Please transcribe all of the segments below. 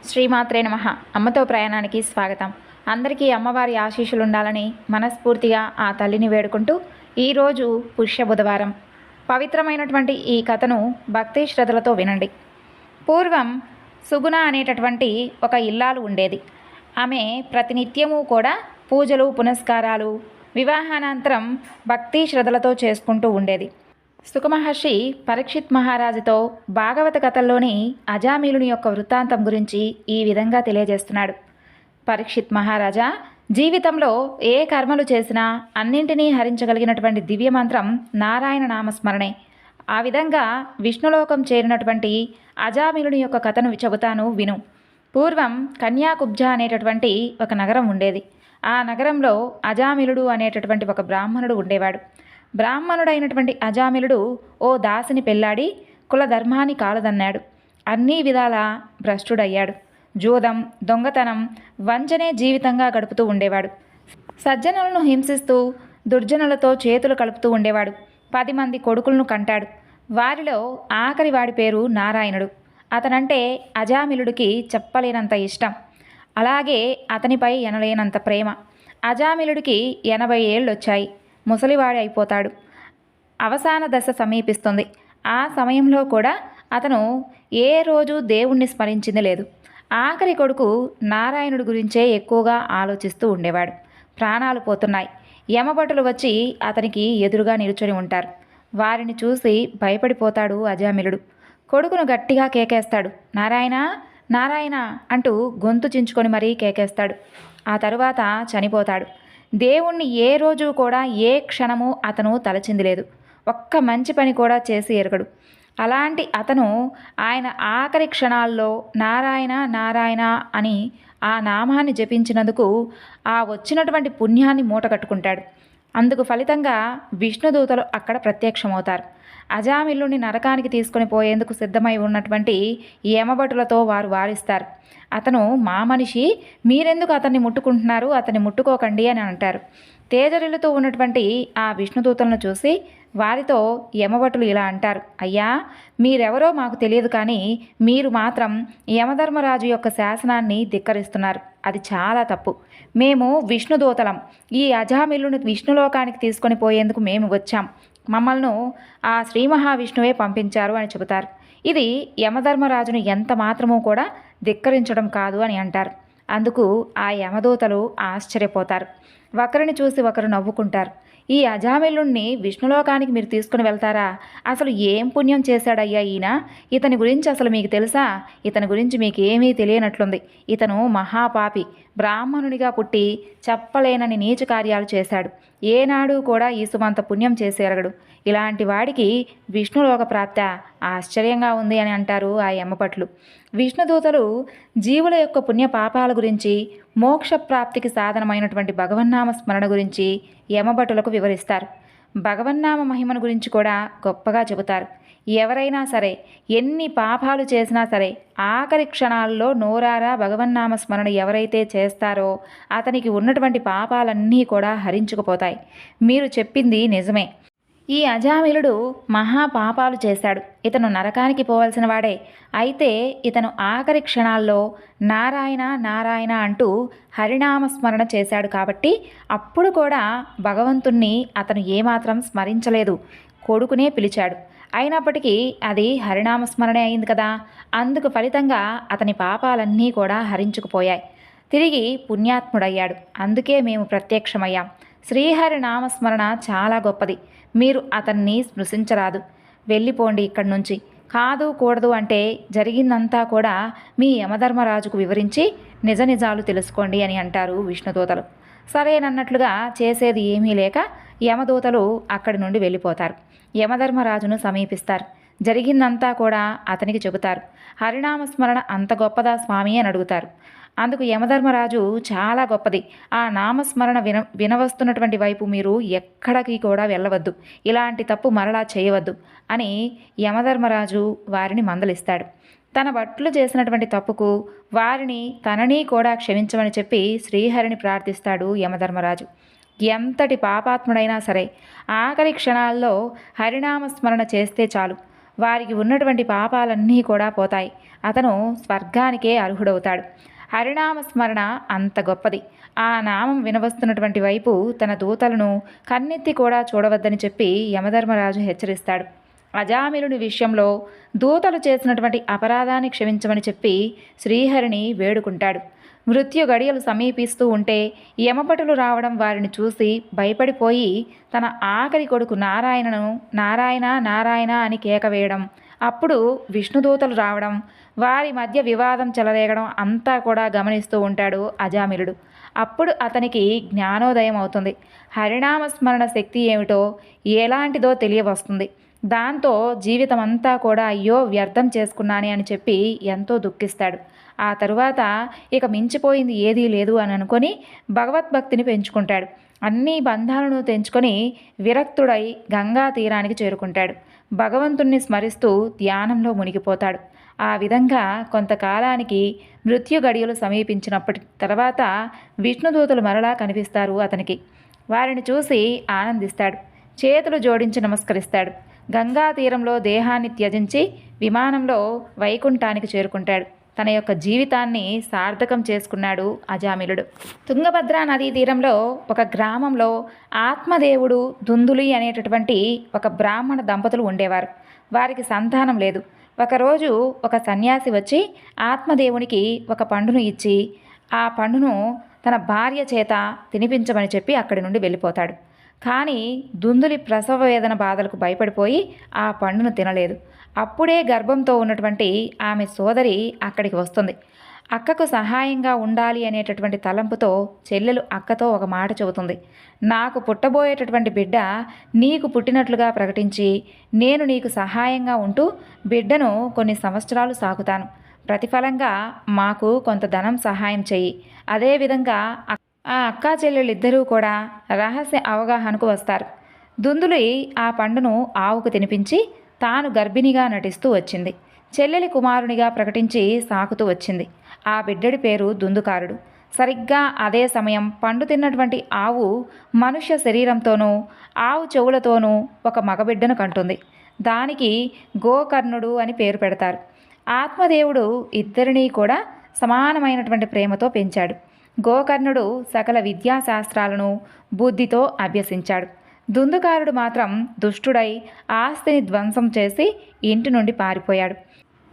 శ్రీమాత్రే నమః. అమ్మతో ప్రయాణానికి స్వాగతం. అందరికీ అమ్మవారి ఆశీస్సులు ఉండాలని మనస్ఫూర్తిగా ఆ తల్లిని వేడుకుంటూ ఈరోజు పుష్య బుధవారం పవిత్రమైనటువంటి ఈ కథను భక్తి శ్రద్ధలతో వినండి. పూర్వం సుగుణ అనేటటువంటి ఒక ఇల్లాలు ఉండేది. ఆమె ప్రతినిత్యము కూడా పూజలు పునస్కారాలు వివాహానంతరం భక్తి శ్రద్ధలతో చేసుకుంటూ ఉండేది. సుఖమహర్షి పరీక్షిత్ మహారాజుతో భాగవత కథల్లోని అజామిలుని యొక్క వృత్తాంతం గురించి ఈ విధంగా తెలియజేస్తున్నాడు. పరీక్షిత్ మహారాజా, జీవితంలో ఏ కర్మలు చేసినా అన్నింటినీ హరించగలిగినటువంటి దివ్యమంత్రం నారాయణ నామస్మరణే. ఆ విధంగా విష్ణులోకం చేరినటువంటి అజామిలుని యొక్క కథను చెబుతాను విను. పూర్వం కన్యాకుబ్జ అనేటటువంటి ఒక నగరం ఉండేది. ఆ నగరంలో అజామిలుడు అనేటటువంటి ఒక బ్రాహ్మణుడు ఉండేవాడు. బ్రాహ్మణుడైనటువంటి అజామిలుడు ఓ దాసిని పెళ్లాడి కులధర్మాన్ని కాలదన్నాడు. అన్ని విధాలా భ్రష్టుడయ్యాడు. జూదం, దొంగతనం, వంచనే జీవితంగా గడుపుతూ ఉండేవాడు. సజ్జనులను హింసిస్తూ దుర్జనులతో చేతులు కలుపుతూ ఉండేవాడు. 10 మంది కొడుకులను కంటాడు. వారిలో ఆఖరి వాడి పేరు నారాయణుడు. అతనంటే అజామిలుడికి చెప్పలేనంత ఇష్టం. అలాగే అతనిపై ఎనలేనంత ప్రేమ. అజామిలుడికి 80 ఏళ్ళొచ్చాయి. ముసలివాడి అయిపోతాడు. అవసాన దశ సమీపిస్తుంది. ఆ సమయంలో కూడా అతను ఏ రోజు దేవుణ్ణి స్మరించింది లేదు. ఆఖరి కొడుకు నారాయణుడి గురించే ఎక్కువగా ఆలోచిస్తూ ఉండేవాడు. ప్రాణాలు పోతున్నాయి. యమభటులు వచ్చి అతనికి ఎదురుగా నిలుచొని ఉంటారు. వారిని చూసి భయపడిపోతాడు అజామిలుడు. కొడుకును గట్టిగా కేకేస్తాడు. నారాయణ, నారాయణ అంటూ గొంతు చించుకొని మరీ కేకేస్తాడు. ఆ తరువాత చనిపోతాడు. దేవుణ్ణి ఏ రోజు కూడా ఏ క్షణము అతను తలచింది లేదు. ఒక్క మంచి పని కూడా చేసి ఎరగడు. అలాంటి అతను ఆయన ఆఖరి క్షణాల్లో నారాయణ నారాయణ అని ఆ నామాన్ని జపించినందుకు ఆ వచ్చినటువంటి పుణ్యాన్ని మూటగట్టుకుంటాడు. అందుకు ఫలితంగా విష్ణుదూతలు అక్కడ ప్రత్యక్షమవుతారు. అజామిల్లుని నరకానికి తీసుకొని పోయేందుకు సిద్ధమై ఉన్నటువంటి యమభటులతో వారు వారిస్తారు. అతను మా మనిషి, మీరెందుకు అతన్ని ముట్టుకుంటున్నారు, అతన్ని ముట్టుకోకండి అని అంటారు. తేజరిల్లుతూ ఉన్నటువంటి ఆ విష్ణుదూతలను చూసి వారితో యమభటులు ఇలా అంటారు. అయ్యా, మీరెవరో మాకు తెలియదు, కానీ మీరు మాత్రం యమధర్మరాజు యొక్క శాసనాన్ని ధిక్కరిస్తున్నారు. అది చాలా తప్పు. మేము విష్ణుదూతలం. ఈ అజామిల్లుని విష్ణులోకానికి తీసుకొని పోయేందుకు మేము వచ్చాం. మమ్మల్ని ఆ శ్రీ మహావిష్ణువే పంపించారు అని చెబుతారు. ఇది యమధర్మరాజును ఎంత మాత్రమూ కూడా ధిక్కరించడం కాదు అని అంటారు. అందుకు ఆ యమదూతలు ఆశ్చర్యపోతారు. ఒకరిని చూసి ఒకరు నవ్వుకుంటారు. ఈ అజామిల్లుణ్ణి విష్ణులోకానికి మీరు తీసుకుని వెళ్తారా? అసలు ఏం పుణ్యం చేశాడయ్యా ఈయన? ఇతని గురించి అసలు మీకు తెలుసా? ఇతని గురించి మీకు ఏమీ తెలియనట్లుంది. ఇతను మహాపాపి. బ్రాహ్మణునిగా పుట్టి చెప్పలేనని నీచ కార్యాలు చేశాడు. ఏనాడు కూడా ఈసుమంత పుణ్యం చేసేరగడు. ఇలాంటి వాడికి విష్ణులోక ప్రాప్త ఆశ్చర్యంగా ఉంది అని అంటారు ఆ యమభట్లు. విష్ణుదూతలు జీవుల యొక్క పుణ్య పాపాల గురించి, మోక్ష ప్రాప్తికి సాధనమైనటువంటి భగవన్నామ స్మరణ గురించి యమభటులకు వివరిస్తారు. భగవన్నామ మహిమను గురించి కూడా గొప్పగా చెబుతారు. ఎవరైనా సరే ఎన్ని పాపాలు చేసినా సరే ఆఖరి క్షణాల్లో నోరారా భగవన్నామ స్మరణ ఎవరైతే చేస్తారో అతనికి ఉన్నటువంటి పాపాలన్నీ కూడా హరించుకుపోతాయి. మీరు చెప్పింది నిజమే. ఈ అజామిలుడు మహాపాపాలు చేశాడు. ఇతను నరకానికి పోవలసిన వాడే. అయితే ఇతను ఆఖరి క్షణాల్లో నారాయణ నారాయణ అంటూ హరినామస్మరణ చేశాడు కాబట్టి అప్పుడు కూడా భగవంతుణ్ణి అతను ఏమాత్రం స్మరించలేదు. కొడుకునే పిలిచాడు. అయినప్పటికీ అది హరినామస్మరణే అయింది కదా. అందుకు ఫలితంగా అతని పాపాలన్నీ కూడా హరించుకుపోయాయి. తిరిగి పుణ్యాత్ముడయ్యాడు. అందుకే మేము ప్రత్యక్షమయ్యాం. శ్రీహరి నామస్మరణ చాలా గొప్పది. మీరు అతన్ని స్పృశించరాదు. వెళ్ళిపోండి ఇక్కడి నుంచి. కాదు కూడదు అంటే జరిగిందంతా కూడా మీ యమధర్మరాజుకు వివరించి నిజ నిజాలు తెలుసుకోండి అని అంటారు విష్ణుదూతలు. సరేనన్నట్లుగా చేసేది ఏమీ లేక యమదూతలు అక్కడి నుండి వెళ్ళిపోతారు. యమధర్మరాజును సమీపిస్తారు. జరిగిందంతా కూడా అతనికి చెబుతారు. హరినామస్మరణ అంత గొప్పదా స్వామి అని అడుగుతారు. అందుకు యమధర్మరాజు చాలా గొప్పది. ఆ నామస్మరణ వినవస్తున్నటువంటి వైపు మీరు ఎక్కడికి కూడా వెళ్ళవద్దు. ఇలాంటి తప్పు మరలా చేయవద్దు అని యమధర్మరాజు వారిని మందలిస్తాడు. తన భట్లు చేసినటువంటి తప్పుకు వారిని తనని కూడా క్షమించమని చెప్పి శ్రీహరిని ప్రార్థిస్తాడు యమధర్మరాజు. ఎంతటి పాపాత్ముడైనా సరే ఆఖరి క్షణాల్లో హరినామస్మరణ చేస్తే చాలు, వారికి ఉన్నటువంటి పాపాలన్నీ కూడా పోతాయి. అతను స్వర్గానికే అర్హుడవుతాడు. హరినామ స్మరణ అంత గొప్పది. ఆ నామం వినవస్తున్నటువంటి వైపు తన దూతలను కన్నెత్తి కూడా చూడవద్దని చెప్పి యమధర్మరాజు హెచ్చరిస్తాడు. అజామిలుని విషయంలో దూతలు చేసినటువంటి అపరాధాన్ని క్షమించమని చెప్పి శ్రీహరిని వేడుకుంటాడు. మృత్యు గడియలు సమీపిస్తూ ఉంటే యమభటులు రావడం వారిని చూసి భయపడిపోయి తన ఆఖరి కొడుకు నారాయణను నారాయణ నారాయణ అని కేక వేయడం, అప్పుడు విష్ణుదూతలు రావడం, వారి మధ్య వివాదం చెలరేగడం అంతా కూడా గమనిస్తూ ఉంటాడు అజామిలుడు. అప్పుడు అతనికి జ్ఞానోదయం అవుతుంది. హరినామస్మరణ శక్తి ఏమిటో ఎలాంటిదో తెలియవస్తుంది. దాంతో జీవితం అంతా కూడా అయ్యో వ్యర్థం చేసుకున్నానే అని చెప్పి ఎంతో దుఃఖిస్తాడు. ఆ తరువాత ఇక మించిపోయింది ఏదీ లేదు అని అనుకొని భగవద్భక్తిని పెంచుకుంటాడు. అన్ని బంధాలను తెంచుకొని విరక్తుడై గంగా తీరానికి చేరుకుంటాడు. భగవంతుణ్ణి స్మరిస్తూ ధ్యానంలో మునిగిపోతాడు. ఆ విధంగా కొంతకాలానికి మృత్యు గడియలు సమీపించినప్పటి తర్వాత విష్ణుదూతలు మరలా కనిపిస్తారు అతనికి. వారిని చూసి ఆనందిస్తాడు. చేతులు జోడించి నమస్కరిస్తాడు. గంగా తీరంలో దేహాన్ని త్యజించి విమానంలో వైకుంఠానికి చేరుకుంటాడు. తన యొక్క జీవితాన్ని సార్థకం చేసుకున్నాడు అజామిలుడు. తుంగభద్రా నదీ తీరంలో ఒక గ్రామంలో ఆత్మదేవుడు దుందులి అనేటటువంటి ఒక బ్రాహ్మణ దంపతులు ఉండేవారు. వారికి సంతానం లేదు. ఒకరోజు ఒక సన్యాసి వచ్చి ఆత్మదేవునికి ఒక పండును ఇచ్చి ఆ పండును తన భార్య చేత తినిపించమని చెప్పి అక్కడి నుండి వెళ్ళిపోతాడు. కానీ దుందులి ప్రసవ వేదన బాధలకు భయపడిపోయి ఆ పండును తినలేదు. అప్పుడే గర్భంతో ఉన్నటువంటి ఆమె సోదరి అక్కడికి వస్తుంది. అక్కకు సహాయంగా ఉండాలి అనేటటువంటి తలంపుతో చెల్లెలు అక్కతో ఒక మాట చెబుతుంది. నాకు పుట్టబోయేటటువంటి బిడ్డ నీకు పుట్టినట్లుగా ప్రకటించి నేను నీకు సహాయంగా ఉంటూ బిడ్డను కొన్ని సంవత్సరాలు సాకుతాను. ప్రతిఫలంగా మాకు కొంత ధనం సహాయం చెయ్యి. అదేవిధంగా ఆ అక్కా చెల్లెళ్ళిద్దరూ కూడా రహస్య అవగాహనకు వస్తారు. దుందులి ఆ పండును ఆవుకు తినిపించి తాను గర్భిణిగా నటిస్తూ వచ్చింది. చెల్లెలి కుమారునిగా ప్రకటించి సాకుతూ వచ్చింది. ఆ బిడ్డడి పేరు దుందుకారుడు. సరిగ్గా అదే సమయం పండు తిన్నటువంటి ఆవు మనుష్య శరీరంతోనూ ఆవు చెవులతోనూ ఒక మగబిడ్డను కంటుంది. దానికి గోకర్ణుడు అని పేరు పెడతారు. ఆత్మదేవుడు ఇద్దరినీ కూడా సమానమైనటువంటి ప్రేమతో పెంచాడు. గోకర్ణుడు సకల విద్యాశాస్త్రాలను బుద్ధితో అభ్యసించాడు. దుందుకారుడు మాత్రం దుష్టుడై ఆస్తిని ధ్వంసం చేసి ఇంటి నుండి పారిపోయాడు.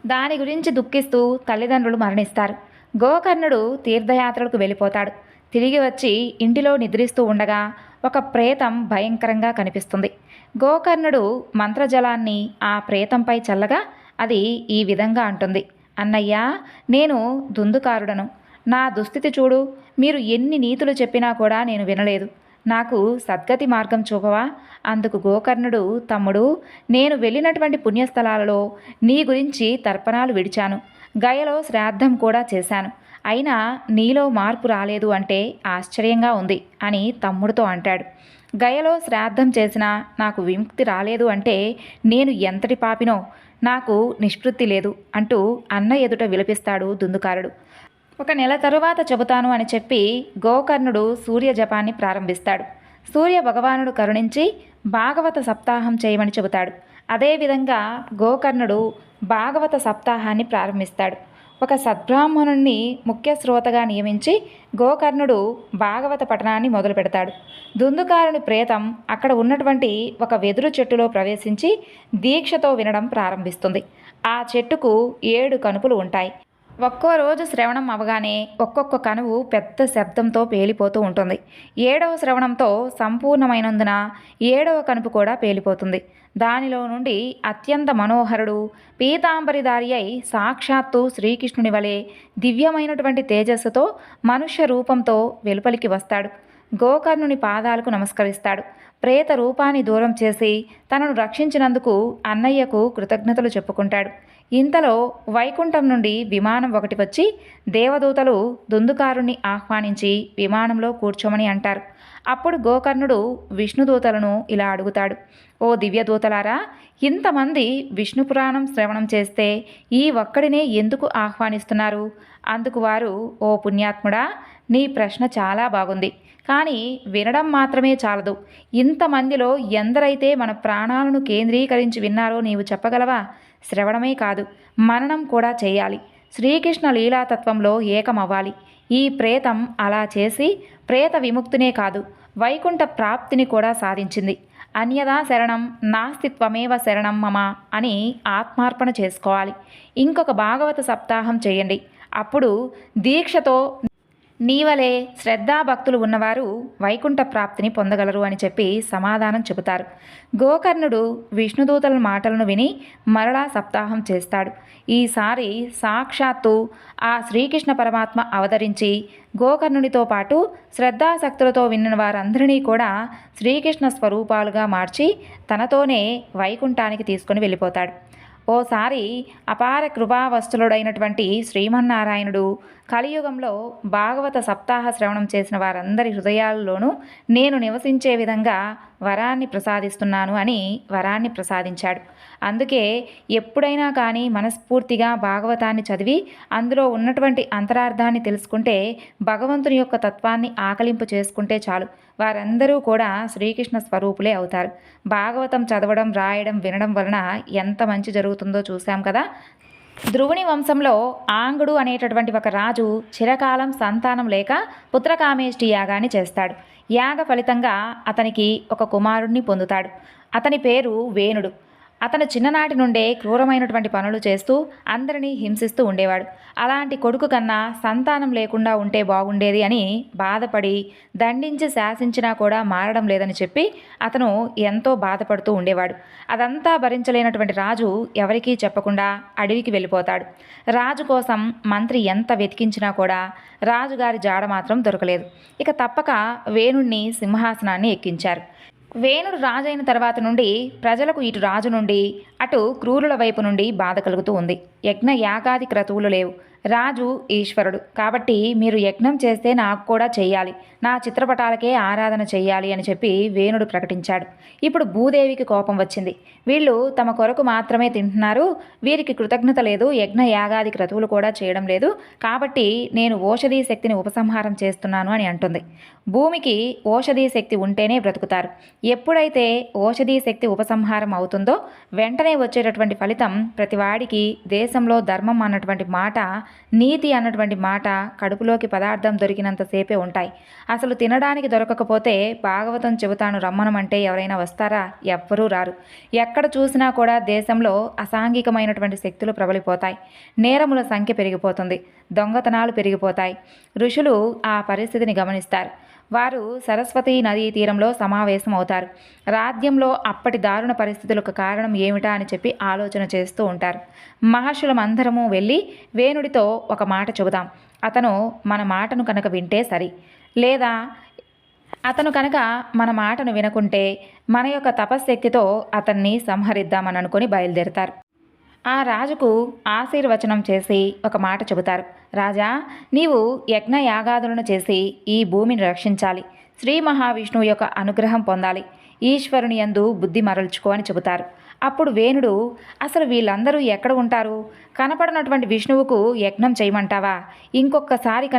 దాని గురించి దుఃఖిస్తూ తల్లిదండ్రులు మరణిస్తారు. గోకర్ణుడు తీర్థయాత్రలకు వెళ్ళిపోతాడు. తిరిగి వచ్చి ఇంటిలో నిద్రిస్తూ ఉండగా ఒక ప్రేతం భయంకరంగా కనిపిస్తుంది. గోకర్ణుడు మంత్రజలాన్ని ఆ ప్రేతంపై చల్లగా అది ఈ విధంగా అంటుంది. అన్నయ్యా, నేను దుందుకారుడను. నా దుస్థితి చూడు. మీరు ఎన్ని నీతులు చెప్పినా కూడా నేను వినలేదు. నాకు సద్గతి మార్గం చూపవా? అందుకు గోకర్ణుడు, తమ్ముడు, నేను వెళ్ళినటువంటి పుణ్యస్థలాలలో నీ గురించి తర్పణాలు విడిచాను. గయలో శ్రాద్ధం కూడా చేశాను. అయినా నీలో మార్పు రాలేదు అంటే ఆశ్చర్యంగా ఉంది అని తమ్ముడితో అంటాడు. గయలో శ్రాద్ధం చేసినా నాకు విముక్తి రాలేదు అంటే నేను ఎంతటి పాపినో, నాకు నిష్పృత్తి లేదు అంటూ అన్న ఎదుట విలపిస్తాడు దుందుకారుడు. ఒక నెల తరువాత చెబుతాను అని చెప్పి గోకర్ణుడు సూర్య జపాన్ని ప్రారంభిస్తాడు. సూర్య భగవానుడు కరుణించి భాగవత సప్తాహం చేయమని చెబుతాడు. అదేవిధంగా గోకర్ణుడు భాగవత సప్తాహాన్ని ప్రారంభిస్తాడు. ఒక సద్బ్రాహ్మణుణ్ణి ముఖ్య శ్రోతగా నియమించి గోకర్ణుడు భాగవత పఠనాన్ని మొదలు పెడతాడు. దుందుకారుని ప్రేతం అక్కడ ఉన్నటువంటి ఒక వెదురు చెట్టులో ప్రవేశించి దీక్షతో వినడం ప్రారంభిస్తుంది. ఆ చెట్టుకు 7 కనుపులు ఉంటాయి. ఒక్కో రోజు శ్రవణం అవగానే ఒక్కొక్క కనువు పెద్ద శబ్దంతో పేలిపోతూ ఉంటుంది. 7వ శ్రవణంతో సంపూర్ణమైనందున 7వ కనుపు కూడా పేలిపోతుంది. దానిలో నుండి అత్యంత మనోహరుడు పీతాంబరిధారి అయి సాక్షాత్తు శ్రీకృష్ణుని వలె దివ్యమైనటువంటి తేజస్సుతో మనుష్య రూపంతో వెలుపలికి వస్తాడు. గోకర్ణుని పాదాలకు నమస్కరిస్తాడు. ప్రేత రూపాన్ని దూరం చేసి తనను రక్షించినందుకు అన్నయ్యకు కృతజ్ఞతలు చెప్పుకుంటాడు. ఇంతలో వైకుంఠం నుండి విమానం ఒకటి వచ్చి దేవదూతలు దుందుకారుణ్ణి ఆహ్వానించి విమానంలో కూర్చోమని అంటారు. అప్పుడు గోకర్ణుడు విష్ణుదూతలను ఇలా అడుగుతాడు, ఓ దివ్యదూతలారా, ఇంతమంది విష్ణు పురాణం శ్రవణం చేస్తే ఈ ఒక్కడినే ఎందుకు ఆహ్వానిస్తున్నారు? అందుకు వారు, ఓ పుణ్యాత్ముడా, నీ ప్రశ్న చాలా బాగుంది. కానీ వినడం మాత్రమే చాలదు. ఇంతమందిలో ఎందరైతే మన ప్రాణాలను కేంద్రీకరించి విన్నారో నీవు చెప్పగలవా? శ్రవణమే కాదు, మననం కూడా చేయాలి. శ్రీకృష్ణ లీలాతత్వంలో ఏకమవ్వాలి. ఈ ప్రేతం అలా చేసి ప్రేత విముక్తినే కాదు, వైకుంఠ ప్రాప్తిని కూడా సాధించింది. అన్యదా శరణం నాస్తిత్వమేవ శరణం మమ అని ఆత్మార్పణ చేసుకోవాలి. ఇంకొక భాగవత సప్తాహం చేయండి. అప్పుడు దీక్షతో నీవలే శ్రద్ధాభక్తులు ఉన్నవారు వైకుంఠ ప్రాప్తిని పొందగలరు అని చెప్పి సమాధానం చెబుతారు. గోకర్ణుడు విష్ణుదూతల మాటలను విని మరలా సప్తాహం చేస్తాడు. ఈసారి సాక్షాత్తు ఆ శ్రీకృష్ణ పరమాత్మ అవతరించి గోకర్ణునితో పాటు శ్రద్ధాశక్తులతో విన్న వారందరినీ కూడా శ్రీకృష్ణ స్వరూపాలుగా మార్చి తనతోనే వైకుంఠానికి తీసుకొని వెళ్ళిపోతాడు. ఓసారి అపార కృపావస్తులుడైనటువంటి శ్రీమన్నారాయణుడు కలియుగంలో భాగవత సప్తాహ శ్రవణం చేసిన వారందరి హృదయాల్లోనూ నేను నివసించే విధంగా వరాన్ని ప్రసాదిస్తున్నాను అని వరాన్ని ప్రసాదించాడు. అందుకే ఎప్పుడైనా కానీ మనస్ఫూర్తిగా భాగవతాన్ని చదివి అందులో ఉన్నటువంటి అంతరార్థాన్ని తెలుసుకుంటే, భగవంతుని యొక్క తత్వాన్ని ఆకలింపు చేసుకుంటే చాలు, వారందరూ కూడా శ్రీకృష్ణ స్వరూపులే అవుతారు. భాగవతం చదవడం, రాయడం, వినడం వలన ఎంత మంచి జరుగుతుందో చూశాం కదా. ధ్రువుని వంశంలో ఆంగుడు అనేటటువంటి ఒక రాజు చిరకాలం సంతానం లేక పుత్రకామేష్టి యాగాన్ని చేస్తాడు. యాగ ఫలితంగా అతనికి ఒక కుమారుణ్ణి పొందుతాడు. అతని పేరు వేణుడు. అతను చిన్ననాటి నుండే క్రూరమైనటువంటి పనులు చేస్తూ అందరినీ హింసిస్తూ ఉండేవాడు. అలాంటి కొడుకు కన్నా సంతానం లేకుండా ఉంటే బాగుండేది అని బాధపడి దండించి శాసించినా కూడా మారడం లేదని చెప్పి అతను ఎంతో బాధపడుతూ ఉండేవాడు. అదంతా భరించలేనటువంటి రాజు ఎవరికీ చెప్పకుండా అడవికి వెళ్ళిపోతాడు. రాజు కోసం మంత్రి ఎంత వెతికించినా కూడా రాజుగారి జాడ మాత్రం దొరకలేదు. ఇక తప్పక వేణుణ్ణి సింహాసనాన్ని ఎక్కించారు. వేణుడు రాజైన తర్వాత నుండి ప్రజలకు ఇటు రాజు నుండి అటు క్రూరుల వైపు నుండి బాధ కలుగుతూ ఉంది. యజ్ఞ యాగాది క్రతువులు లేవు. రాజు ఈశ్వరుడు కాబట్టి మీరు యజ్ఞం చేస్తే నాకు కూడా చెయ్యాలి, నా చిత్రపటాలకే ఆరాధన చెయ్యాలి అని చెప్పి వేణుడు ప్రకటించాడు. ఇప్పుడు భూదేవికి కోపం వచ్చింది. వీళ్ళు తమ కొరకు మాత్రమే తింటున్నారు, వీరికి కృతజ్ఞత లేదు, యజ్ఞ యాగాది క్రతువులు కూడా చేయడం లేదు, కాబట్టి నేను ఓషధీ శక్తిని ఉపసంహారం చేస్తున్నాను అని అంటుంది. భూమికి ఓషధీ శక్తి ఉంటేనే బ్రతుకుతారు. ఎప్పుడైతే ఓషధీ శక్తి ఉపసంహారం అవుతుందో వెంటనే వచ్చేటటువంటి ఫలితం ప్రతివాడికి దేశంలో ధర్మం అన్నటువంటి మాట, నీతి అన్నటువంటి మాట కడుపులోకి పదార్థం దొరికినంతసేపే ఉంటాయి. అసలు తినడానికి దొరకకపోతే భాగవతం చెబుతాను రమ్మనమంటే ఎవరైనా వస్తారా? ఎవ్వరూ రారు. ఎక్కడ చూసినా కూడా దేశంలో అసాంఘికమైనటువంటి శక్తులు ప్రబలిపోతాయి. నేరముల సంఖ్య పెరిగిపోతుంది. దొంగతనాలు పెరిగిపోతాయి. ఋషులు ఆ పరిస్థితిని గమనిస్తారు. వారు సరస్వతీ నదీ తీరంలో సమావేశం అవుతారు. రాజ్యంలో అప్పటి దారుణ పరిస్థితులకు కారణం ఏమిటా అని చెప్పి ఆలోచన చేస్తూ ఉంటారు. మహర్షులమందరము వెళ్ళి వేణుడితో ఒక మాట చెబుదాం, అతను మన మాటను కనుక వింటే సరి, లేదా అతను కనుక మన మాటను వినకుంటే మన యొక్క తపశ్శక్తితో అతన్ని సంహరిద్దామని అనుకుని బయలుదేరతారు. ఆ రాజుకు ఆశీర్వచనం చేసి ఒక మాట చెబుతారు. రాజా, నీవు యజ్ఞ యాగాదులను చేసి ఈ భూమిని రక్షించాలి, శ్రీ మహావిష్ణువు యొక్క అనుగ్రహం పొందాలి, ఈశ్వరుని యందు బుద్ధి మరల్చుకో అని చెబుతారు. అప్పుడు వేణుడు, అసలు వీళ్ళందరూ ఎక్కడ ఉంటారు? కనపడనటువంటి విష్ణువుకు యజ్ఞం చేయమంటావా? ఇంకొకసారి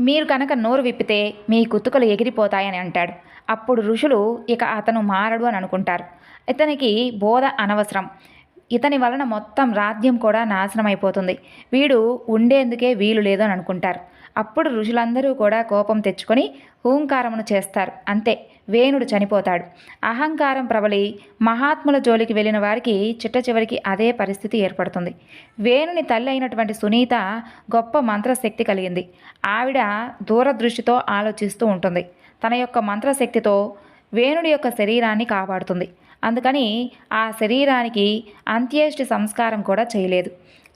మీరు కనుక నోరు విప్పితే మీ కుతుకలు ఎగిరిపోతాయని అంటాడు. అప్పుడు ఋషులు ఇక అతను మారడు అని అనుకుంటారు. ఇతనికి బోధ అనవసరం, ఇతని వలన మొత్తం రాజ్యం కూడా నాశనం అయిపోతుంది, వీడు ఉండేందుకే వీలు లేదు అని అనుకుంటారు. అప్పుడు ఋషులందరూ కూడా కోపం తెచ్చుకొని హూంకారమును చేస్తారు. అంతే, వేణుడు చనిపోతాడు. అహంకారం ప్రబలి మహాత్ముల జోలికి వెళ్ళిన వారికి చిట్ట చివరికి అదే పరిస్థితి ఏర్పడుతుంది. వేణుని తల్లి అయినటువంటి సునీత గొప్ప మంత్రశక్తి కలిగింది. ఆవిడ దూరదృష్టితో ఆలోచిస్తూ ఉంటుంది. తన యొక్క మంత్రశక్తితో వేణుడి యొక్క శరీరాన్ని కాపాడుతుంది. అందుకని ఆ శరీరానికి అంత్యేష్టి సంస్కారం కూడా చేయలేదు.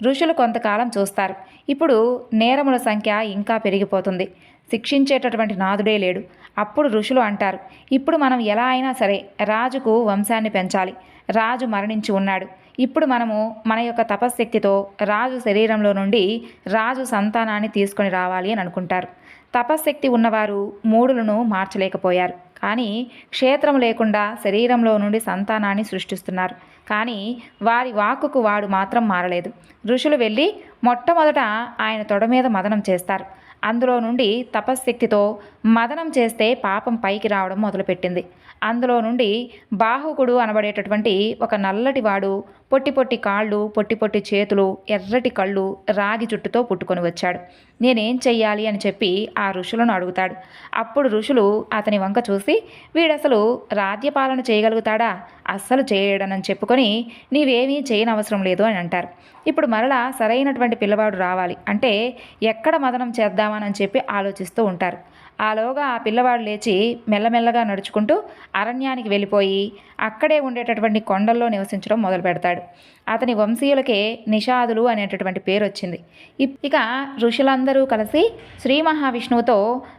ఋషులు కొంతకాలం చూస్తారు. ఇప్పుడు నేరముల సంఖ్య ఇంకా పెరిగిపోతుంది. శిక్షించేటటువంటి నాదుడే లేడు. అప్పుడు ఋషులు అంటారు, ఇప్పుడు మనం ఎలా అయినా సరే రాజుకు వంశాన్ని పెంచాలి. రాజు మరణించి ఉన్నాడు. ఇప్పుడు మనము మన యొక్క తపశ్శక్తితో రాజు శరీరంలో నుండి రాజు సంతానాన్ని తీసుకొని రావాలి అని అనుకుంటారు. తపశ్శక్తి ఉన్నవారు మూడులను మార్చలేకపోయారు. కానీ క్షేత్రం లేకుండా శరీరంలో నుండి సంతానాన్ని సృష్టిస్తున్నారు. కానీ వారి వాక్కుకు వాడు మాత్రం మారలేదు. ఋషులు వెళ్ళి మొట్టమొదట ఆయన తొడ మీద మదనం చేస్తారు. అందులో నుండి తపశ్శక్తితో మదనం చేస్తే పాపం పైకి రావడం మొదలుపెట్టింది. అందులో నుండి బాహుకుడు అనబడేటటువంటి ఒక నల్లటి వాడు, పొట్టి పొట్టి కాళ్ళు, పొట్టి పొట్టి చేతులు, ఎర్రటి కళ్ళు, రాగి జుట్టుతో పుట్టుకొని వచ్చాడు. నేనేం చెయ్యాలి అని చెప్పి ఆ ఋషులను అడుగుతాడు. అప్పుడు ఋషులు అతని వంక చూసి, వీడసలు రాజ్యపాలన చేయగలుగుతాడా? అస్సలు చేయడనని చెప్పుకొని నీవేమీ చేయనవసరం లేదు అని అంటారు. ఇప్పుడు మరలా సరైనటువంటి పిల్లవాడు రావాలి అంటే ఎక్కడ మదనం చేద్దామని చెప్పి ఆలోచిస్తూ ఉంటారు. ఆలోగా ఆ పిల్లవాడు లేచి మెల్లమెల్లగా నడుచుకుంటూ అరణ్యానికి వెళ్ళిపోయి అక్కడే ఉండేటటువంటి కొండల్లో నివసించడం మొదలు పెడతాడు. అతని వంశీయులకే నిషాదులు అనేటటువంటి పేరు వచ్చింది. ఇక ఋషులందరూ కలిసి శ్రీ మహావిష్ణువుతో,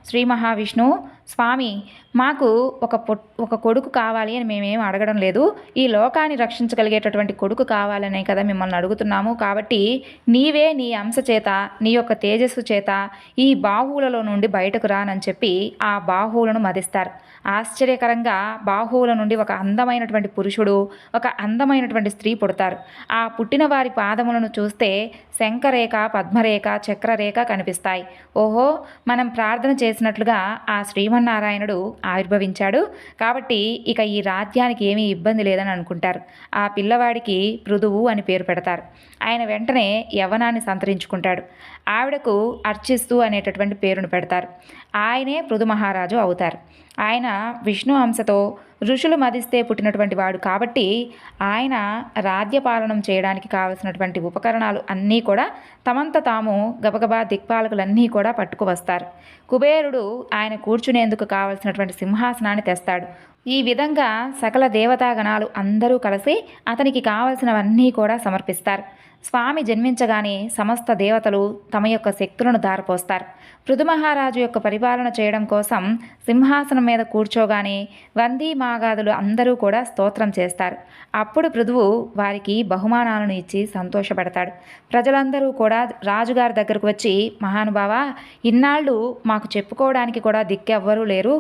శ్రీ మహావిష్ణువు స్వామి, మాకు ఒక కొడుకు కావాలి అని మేమేం అడగడం లేదు. ఈ లోకాన్ని రక్షించగలిగేటటువంటి కొడుకు కావాలనే కదా మిమ్మల్ని అడుగుతున్నాము. కాబట్టి నీవే నీ అంశ చేత, నీ యొక్క తేజస్సు చేత ఈ బాహువులలో నుండి బయటకు రానని చెప్పి ఆ బాహువులను మదిస్తారు. ఆశ్చర్యకరంగా బాహువుల నుండి ఒక అందమైనటువంటి పురుషుడు, ఒక అందమైనటువంటి స్త్రీ పుడతారు. ఆ పుట్టిన వారి పాదములను చూస్తే శంఖరేఖ, పద్మరేఖ, చక్రరేఖ కనిపిస్తాయి. ఓహో, మనం ప్రార్థన చేసినట్లుగా ఆ శ్రీమన్నారాయణుడు ఆవిర్భవించాడు. కాబట్టి ఇక ఈ రాజ్యానికి ఏమీ ఇబ్బంది లేదని అనుకుంటారు. ఆ పిల్లవాడికి పృథువు అని పేరు పెడతారు. ఆయన వెంటనే యవ్వనాన్ని సంతరించుకుంటాడు. ఆవిడకు అర్చిస్తూ అనేటటువంటి పేరును పెడతారు. ఆయనే పృథు మహారాజు అవుతారు. ఆయన విష్ణు అంశతో ఋషులు మదిస్తే పుట్టినటువంటి వాడు కాబట్టి ఆయన రాజ్యపాలనం చేయడానికి కావలసినటువంటి ఉపకరణాలు అన్నీ కూడా తమంత తాము గబగబా దిక్పాలకులన్నీ కూడా పట్టుకువస్తారు. కుబేరుడు ఆయన కూర్చునేందుకు కావలసినటువంటి సింహాసనాన్ని తెస్తాడు. ఈ విధంగా సకల దేవతాగణాలు అందరూ కలిసి అతనికి కావలసినవన్నీ కూడా సమర్పిస్తారు. స్వామి జన్మించగానే సమస్త దేవతలు తమ యొక్క శక్తులను ధారపోస్తారు. పృథు మహారాజు యొక్క పరిపాలన చేయడం కోసం సింహాసనం మీద కూర్చోగానే వందీ మాగాదులు అందరూ కూడా స్తోత్రం చేస్తారు. అప్పుడు పృథువు వారికి బహుమానాలను ఇచ్చి సంతోషపెడతాడు. ప్రజలందరూ కూడా రాజుగారి దగ్గరకు వచ్చి, మహానుభావ, ఇన్నాళ్ళు మాకు చెప్పుకోవడానికి కూడా దిక్కెవ్వరూ లేరు.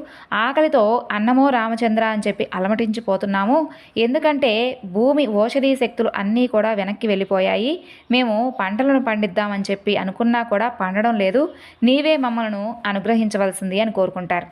ఆకలితో అన్నమో రామచంద్ర అని చెప్పి అలమటించిపోతున్నాము. ఎందుకంటే భూమి ఓషధీ శక్తులు అన్నీ కూడా వెనక్కి వెళ్ళిపోయాయి. మేము పంటలను పండిద్దామని చెప్పి అనుకున్నా కూడా పండడం లేదు. నీవే మమ్మలను అనుగ్రహించవలసింది అని కోరుకుంటారు.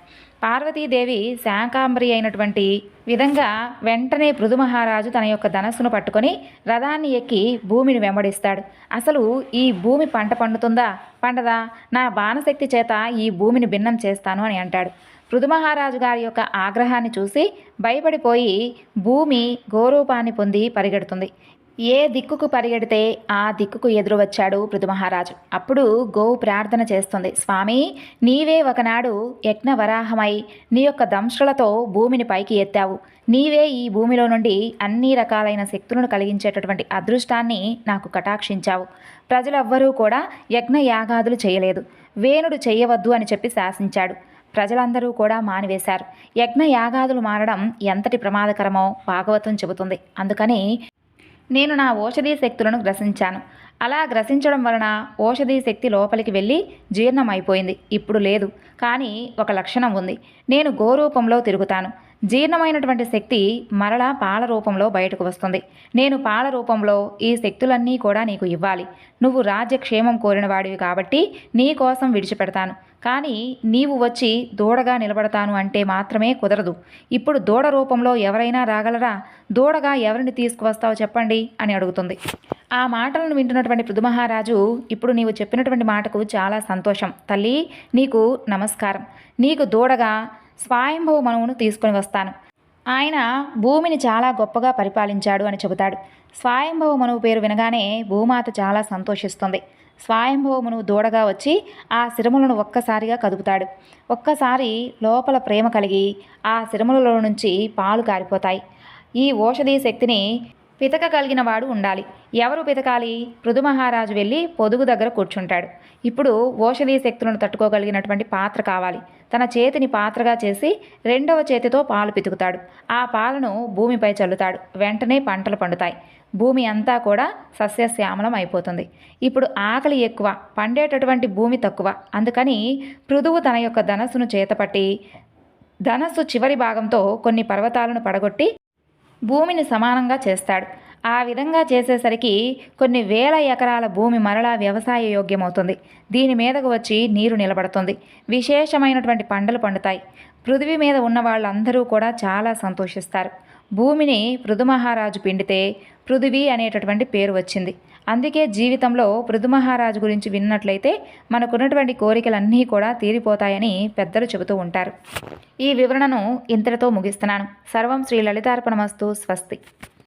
పార్వతీదేవి శాకాంబరి అయినటువంటి విధంగా వెంటనే పృథు మహారాజు తన యొక్క ధనస్సును పట్టుకొని రథాన్ని ఎక్కి భూమిని వెంబడిస్తాడు. అసలు ఈ భూమి పంట పండుతుందా, పండదా? నా బాణశక్తి చేత ఈ భూమిని భిన్నం చేస్తాను అని అంటాడు. పృథు మహారాజు గారి యొక్క ఆగ్రహాన్ని చూసి భయపడిపోయి భూమి గోరూపాన్ని పొంది పరిగెడుతుంది. ఏ దిక్కుకు పరిగెడితే ఆ దిక్కుకు ఎదురు వచ్చాడు పృథు మహారాజు. అప్పుడు గోవు ప్రార్థన చేస్తుంది, స్వామి, నీవే ఒకనాడు యజ్ఞవరాహమై నీ యొక్క దంష్ట్రలతో భూమిని పైకి ఎత్తావు. నీవే ఈ భూమిలో నుండి అన్ని రకాలైన శక్తులను కలిగించేటటువంటి అదృష్టాన్ని నాకు కటాక్షించావు. ప్రజలెవ్వరూ కూడా యజ్ఞ యాగాదులు చేయలేదు. వేణుడు చెయ్యవద్దు అని చెప్పి శాసించాడు. ప్రజలందరూ కూడా మానివేశారు. యజ్ఞ యాగాదులు మారడం ఎంతటి ప్రమాదకరమో భాగవతం చెబుతుంది. అందుకని నేను నా ఓషధీ శక్తులను గ్రసించాను. అలా గ్రసించడం వలన ఓషధీ శక్తి లోపలికి వెళ్ళి జీర్ణమైపోయింది. ఇప్పుడు లేదు. కానీ ఒక లక్షణం ఉంది. నేను గోరూపంలో తిరుగుతాను. జీర్ణమైనటువంటి శక్తి మరలా పాల రూపంలో బయటకు వస్తుంది. నేను పాల రూపంలో ఈ శక్తులన్నీ కూడా నీకు ఇవ్వాలి. నువ్వు రాజ్యక్షేమం కోరినవాడివి కాబట్టి నీ కోసం విడిచిపెడతాను. కానీ నీవు వచ్చి దూడగా నిలబడతాను అంటే మాత్రమే కుదరదు. ఇప్పుడు దూడ రూపంలో ఎవరైనా రాగలరా? దూడగా ఎవరిని తీసుకువస్తావో చెప్పండి అని అడుగుతుంది. ఆ మాటలను వింటున్నటువంటి పృథు మహారాజు, ఇప్పుడు నీవు చెప్పినటువంటి మాటకు చాలా సంతోషం తల్లి, నీకు నమస్కారం. నీకు దూడగా స్వయంభవ మనువును తీసుకొని వస్తాను. ఆయన భూమిని చాలా గొప్పగా పరిపాలించాడు అని చెబుతాడు. స్వయంభవ మనువు పేరు వినగానే భూమాత చాలా సంతోషిస్తుంది. స్వయంభవ మనువు దూడగా వచ్చి ఆ శిరములను ఒక్కసారిగా కదుపుతాడు. ఒక్కసారి లోపల ప్రేమ కలిగి ఆ శిరములలో నుంచి పాలు కారిపోతాయి. ఈ ఓషధీ శక్తిని పితకగలిగిన వాడు ఉండాలి. ఎవరు పితకాలి? పృథు మహారాజు వెళ్ళి పొదుగు దగ్గర కూర్చుంటాడు. ఇప్పుడు ఓషధీ శక్తులను తట్టుకోగలిగినటువంటి పాత్ర కావాలి. తన చేతిని పాత్రగా చేసి రెండవ చేతితో పాలు పితుకుతాడు. ఆ పాలను భూమిపై చల్లుతాడు. వెంటనే పంటలు పండుతాయి. భూమి అంతా కూడా సస్యశ్యామలం అయిపోతుంది. ఇప్పుడు ఆకలి ఎక్కువ, పండేటటువంటి భూమి తక్కువ. అందుకని పృథువు తన యొక్క ధనస్సును చేతపట్టి ధనస్సు చివరి భాగంతో కొన్ని పర్వతాలను పడగొట్టి భూమిని సమానంగా చేస్తాడు. ఆ విధంగా చేసేసరికి కొన్ని వేల ఎకరాల భూమి మరలా వ్యవసాయ యోగ్యమవుతుంది. దీని మీదకు వచ్చి నీరు నిలబడుతుంది. విశేషమైనటువంటి పంటలు పండుతాయి. పృథివీ మీద ఉన్న వాళ్ళందరూ కూడా చాలా సంతోషిస్తారు. భూమిని పృథుమహారాజు పిండితే పృథివీ అనేటటువంటి పేరు వచ్చింది. అందుకే జీవితంలో పృథుమహారాజు గురించి విన్నట్లయితే మనకున్నటువంటి కోరికలన్నీ కూడా తీరిపోతాయని పెద్దలు చెబుతూ ఉంటారు. ఈ వివరణను ఇంతటితో ముగిస్తున్నాను. సర్వం శ్రీ లలితార్పణమస్తు. స్వస్తి.